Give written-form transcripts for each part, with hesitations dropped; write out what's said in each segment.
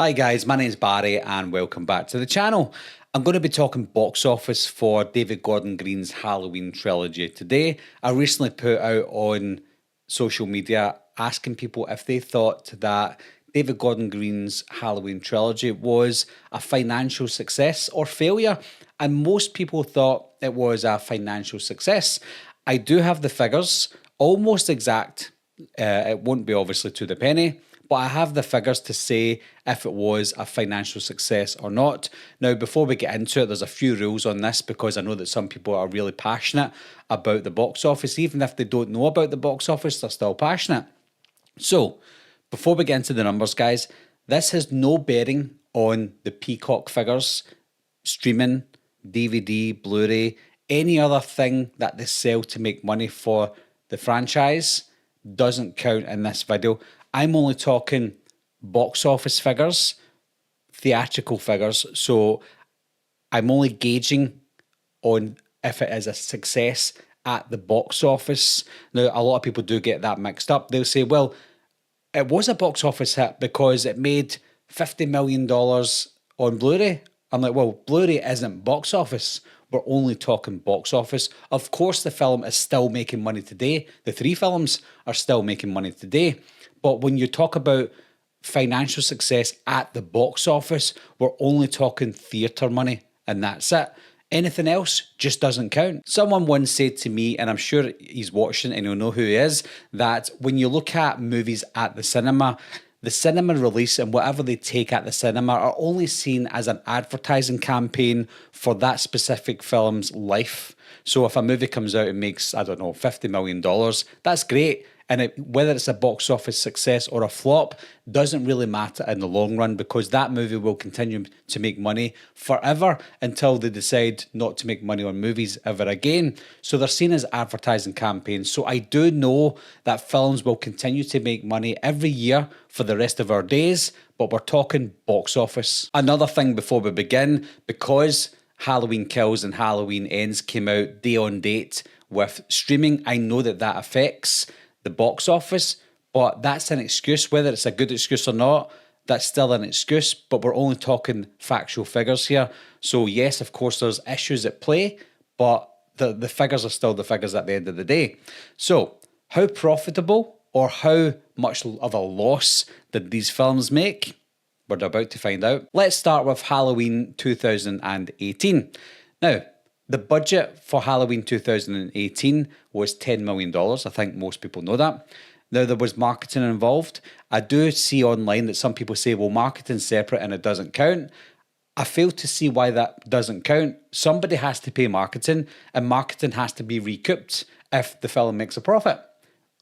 Hi guys, my name's Barry and welcome back to the channel. I'm going to be talking box office for David Gordon Green's Halloween trilogy today. I recently put out on social media asking people if they thought that David Gordon Green's Halloween trilogy was a financial success or failure, and most people thought it was a financial success. I do have the figures, almost exact. It won't be obviously to the penny, but I have the figures to say if it was a financial success or not. Now, before we get into it, there's a few rules on this because I know that some people are really passionate about the box office. Even if they don't know about the box office, they're still passionate. So, before we get into the numbers, guys, this has no bearing on the Peacock figures, streaming, DVD, Blu-ray, any other thing that they sell to make money for the franchise doesn't count in this video. I'm only talking box office figures, theatrical figures, so I'm only gauging on if it is a success at the box office. Now, a lot of people do get that mixed up. They'll say, well, it was a box office hit because it made $50 million on Blu-ray. I'm like, well, Blu-ray isn't box office. We're only talking box office. Of course, the film is still making money today. The three films are still making money today. But when you talk about financial success at the box office, we're only talking theatre money, and that's it. Anything else just doesn't count. Someone once said to me, and I'm sure he's watching and he'll know who he is, that when you look at movies at the cinema release and whatever they take at the cinema are only seen as an advertising campaign for that specific film's life. So if a movie comes out and makes, I don't know, $50 million, that's great. And whether it's a box office success or a flop doesn't really matter in the long run because that movie will continue to make money forever until they decide not to make money on movies ever again. So they're seen as advertising campaigns. So I do know that films will continue to make money every year for the rest of our days, but we're talking box office. Another thing before we begin, because Halloween Kills and Halloween Ends came out day on date with streaming, I know that affects the box office, but that's an excuse. Whether it's a good excuse or not, that's still an excuse, but we're only talking factual figures here. So yes, of course, there's issues at play, but the figures are still the figures at the end of the day. So how profitable or how much of a loss did these films make? We're about to find out. Let's start with Halloween 2018. Now, the budget for Halloween 2018 was $10 million. I think most people know that. Now, there was marketing involved. I do see online that some people say, well, marketing's separate and it doesn't count. I fail to see why that doesn't count. Somebody has to pay marketing, and marketing has to be recouped if the film makes a profit,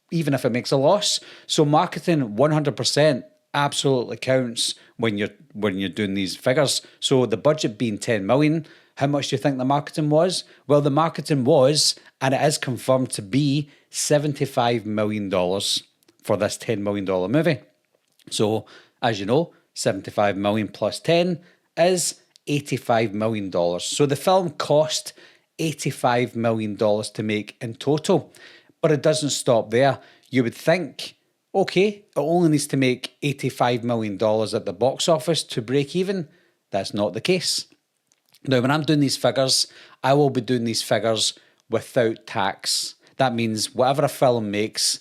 even if it makes a loss. So marketing 100% absolutely counts when you're doing these figures. So the budget being 10 million, how much do you think the marketing was? Well, the marketing was, and it is confirmed to be, $75 million for this $10 million movie. So, as you know, 75 million plus 10 is $85 million. So the film cost $85 million to make in total. But it doesn't stop there. You would think, okay, it only needs to make $85 million at the box office to break even. That's not the case. Now, when I'm doing these figures, I will be doing these figures without tax. That means whatever a film makes,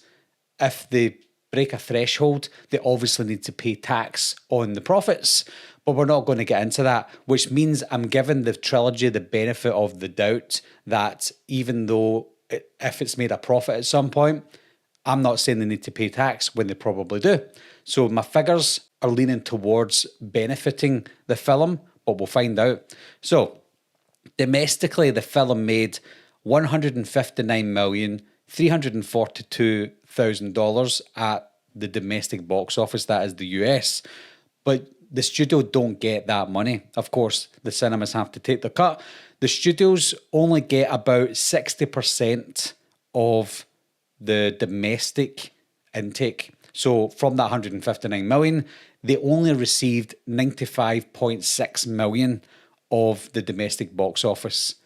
if they break a threshold, they obviously need to pay tax on the profits. But we're not going to get into that, which means I'm giving the trilogy the benefit of the doubt that even though if it's made a profit at some point, I'm not saying they need to pay tax when they probably do. So my figures are leaning towards benefiting the film, but we'll find out. So, domestically, the film made $159,342,000 at the domestic box office, that is the US. But the studio don't get that money. Of course, the cinemas have to take the cut. The studios only get about 60% of the domestic intake. So from that 159 million, they only received 95.6 million of the domestic box office.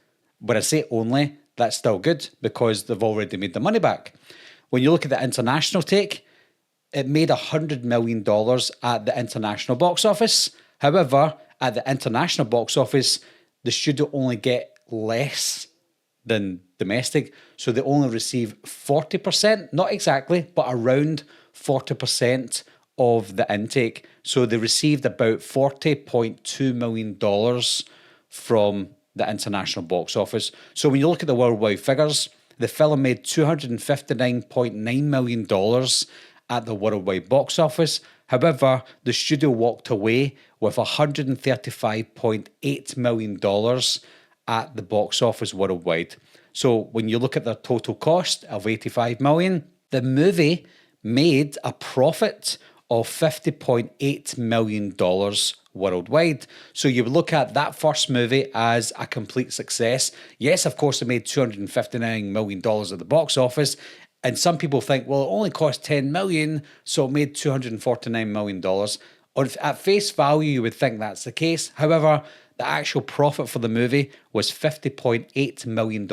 When I say only, that's still good because they've already made the money back. When you look at the international take, It made $100 million at the international box office. However, at the international box office, the studio only get less than domestic. So they only receive 40%, not exactly, but around 40% of the intake. So they received about $40.2 million from the international box office. So when you look at the worldwide figures, the film made $259.9 million at the worldwide box office. However, the studio walked away with $135.8 million at the box office worldwide. So when you look at the total cost of $85 million, the movie made a profit of $50.8 million worldwide. So you would look at that first movie as a complete success. Yes, of course, it made $259 million at the box office. And some people think, well, it only cost $10 million, so it made $249 million. At face value, you would think that's the case. However, the actual profit for the movie was $50.8 million.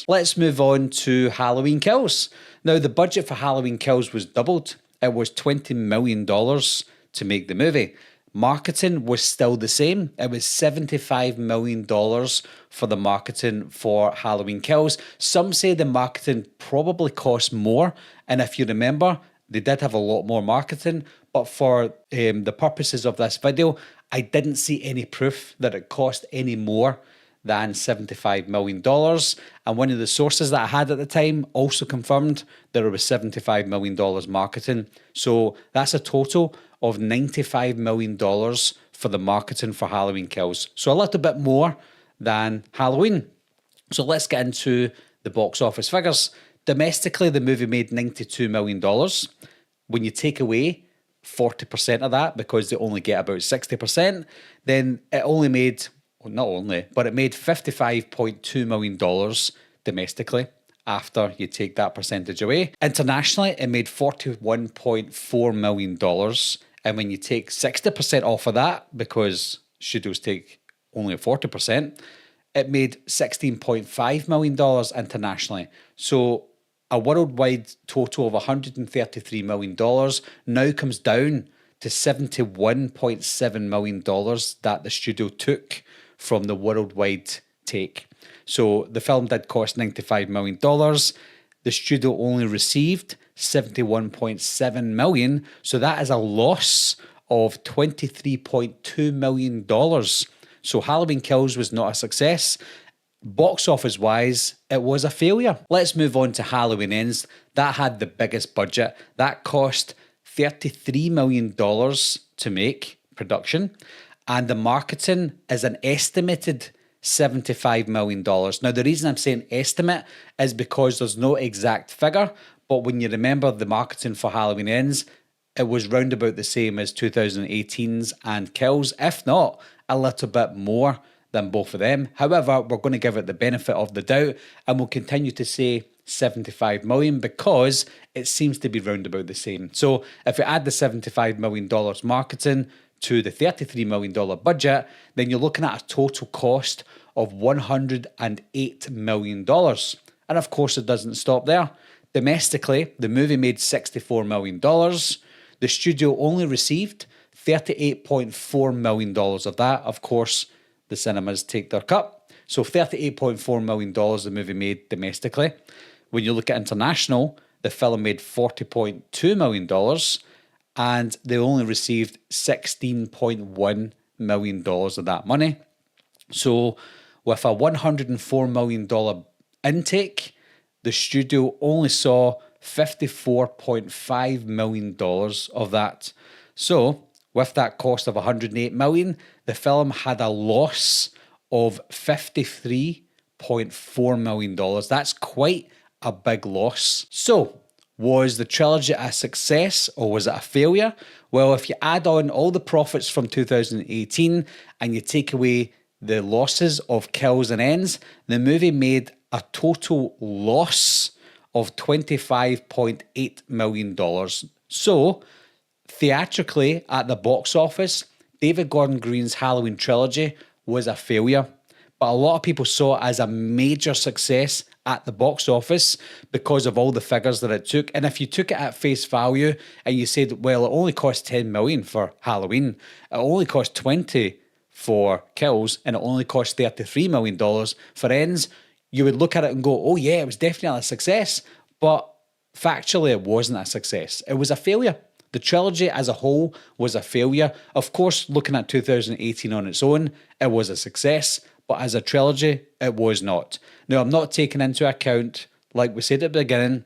Let's move on to Halloween Kills. Now, the budget for Halloween Kills was doubled. It was $20 million to make the movie. Marketing was still the same. It was $75 million for the marketing for Halloween Kills. Some say the marketing probably cost more. And if you remember, they did have a lot more marketing. But for the purposes of this video, I didn't see any proof that it cost any more than $75 million. And one of the sources that I had at the time also confirmed that it was $75 million marketing. So that's a total of $95 million for the marketing for Halloween Kills. So a little bit more than Halloween. So let's get into the box office figures. Domestically, the movie made $92 million. When you take away 40% of that, because they only get about 60%, then it only made, well, not only, but it made $55.2 million domestically after you take that percentage away. Internationally, it made $41.4 million. And when you take 60% off of that, because studios take only 40%, it made $16.5 million internationally. So a worldwide total of $133 million now comes down to $71.7 million that the studio took from the worldwide take. So the film did cost $95 million. The studio only received $71.7 million. So that is a loss of $23.2 million. So Halloween Kills was not a success. Box office wise, it was a failure. Let's move on to Halloween Ends. That had the biggest budget. That cost $33 million to make production. And the marketing is an estimated $75 million. Now, the reason I'm saying estimate is because there's no exact figure. But when you remember the marketing for Halloween Ends, it was round about the same as 2018's and Kills, if not a little bit more than both of them. However, we're going to give it the benefit of the doubt and we'll continue to say 75 million because it seems to be round about the same. So if you add the $75 million marketing to the $33 million budget, then you're looking at a total cost of $108 million. And of course, it doesn't stop there. Domestically, the movie made $64 million. The studio only received $38.4 million of that. Of course, the cinemas take their cut. So $38.4 million the movie made domestically. When you look at international, the film made $40.2 million and they only received $16.1 million of that money. So with a $104 million intake, the studio only saw $54.5 million of that. So with that cost of $108 million, the film had a loss of $53.4 million. That's quite a big loss. So, was the trilogy a success or was it a failure? Well, if you add on all the profits from 2018 and you take away the losses of Kills and Ends, the movie made a total loss of $25.8 million. So, theatrically at the box office, David Gordon Green's Halloween trilogy was a failure, but a lot of people saw it as a major success at the box office because of all the figures that it took. And if you took it at face value and you said, well, it only cost 10 million for Halloween, it only cost 20 for Kills, and it only cost $33 million for Ends, you would look at it and go, oh yeah, it was definitely a success. But factually, it wasn't a success. It was a failure. The trilogy as a whole was a failure. Of course, looking at 2018 on its own, it was a success. But as a trilogy, it was not. Now, I'm not taking into account, like we said at the beginning,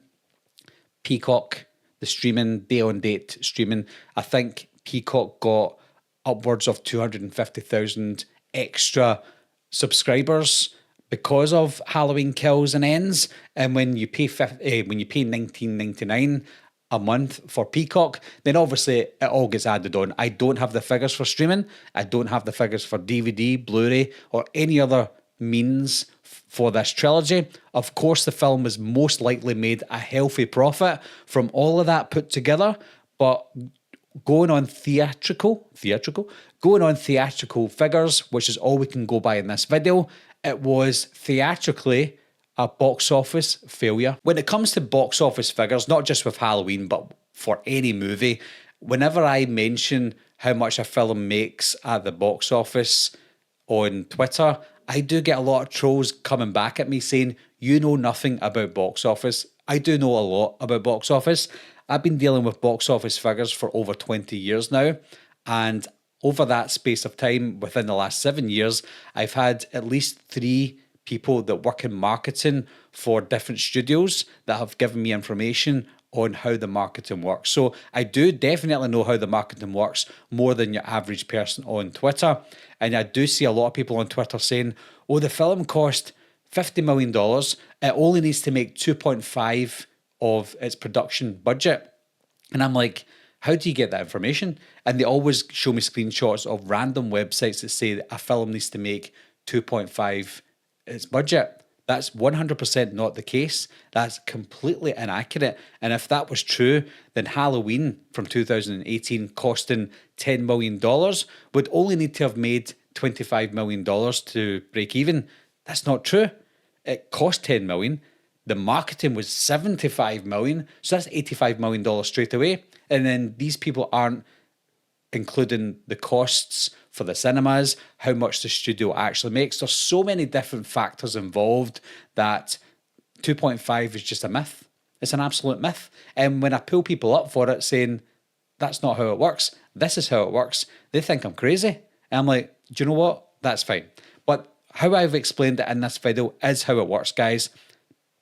Peacock, the streaming, day-on-date streaming. I think Peacock got upwards of 250,000 extra subscribers because of Halloween Kills and Ends. And when you pay $19.99 a month for Peacock, then obviously it all gets added on. I don't have the figures for streaming. I don't have the figures for DVD, Blu-ray, or any other means for this trilogy. Of course, the film was most likely made a healthy profit from all of that put together, but going on theatrical figures, which is all we can go by in this video, it was theatrically a box office failure. When it comes to box office figures, not just with Halloween, but for any movie, whenever I mention how much a film makes at the box office on Twitter, I do get a lot of trolls coming back at me saying, you know nothing about box office. I do know a lot about box office. I've been dealing with box office figures for over 20 years now, and over that space of time, within the last 7 years, I've had at least 3 people that work in marketing for different studios that have given me information on how the marketing works. So I do definitely know how the marketing works more than your average person on Twitter. And I do see a lot of people on Twitter saying, oh, the film cost $50 million. It only needs to make 2.5 of its production budget. And I'm like, how do you get that information? And they always show me screenshots of random websites that say that a film needs to make 2.5 its budget. That's 100% not the case. That's completely inaccurate. And if that was true, then Halloween from 2018 costing $10 million would only need to have made $25 million to break even. That's not true. It cost $10 million. The marketing was $75 million. So that's $85 million straight away. And then these people aren't including the costs for the cinemas, how much the studio actually makes. There's so many different factors involved that 2.5 is just a myth. It's an absolute myth. And when I pull people up for it saying, that's not how it works, this is how it works, they think I'm crazy. And I'm like, do you know what? That's fine. But how I've explained it in this video is how it works, guys.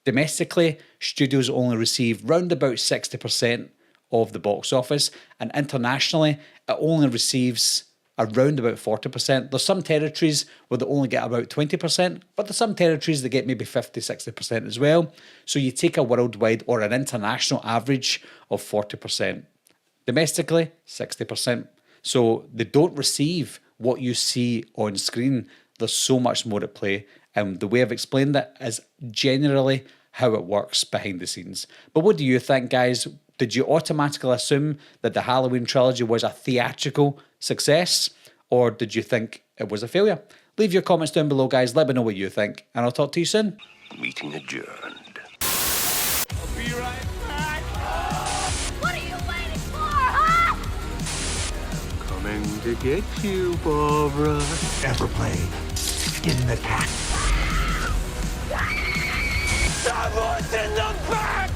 Domestically, studios only receive round about 60% of the box office, and internationally, it only receives around about 40%. There's some territories where they only get about 20%, but there's some territories that get maybe 50-60% as well. So you take a worldwide or an international average of 40%. Domestically, 60%. So they don't receive what you see on screen. There's so much more at play. And the way I've explained it is generally how it works behind the scenes. But what do you think, guys? Did you automatically assume that the Halloween trilogy was a theatrical success, or did you think it was a failure? Leave your comments down below, guys. Let me know what you think, and I'll talk to you soon. Meeting adjourned. I'll be right back. What are you waiting for, huh? Coming to get you, Barbara. Ever played in the cat? Someone's in the back!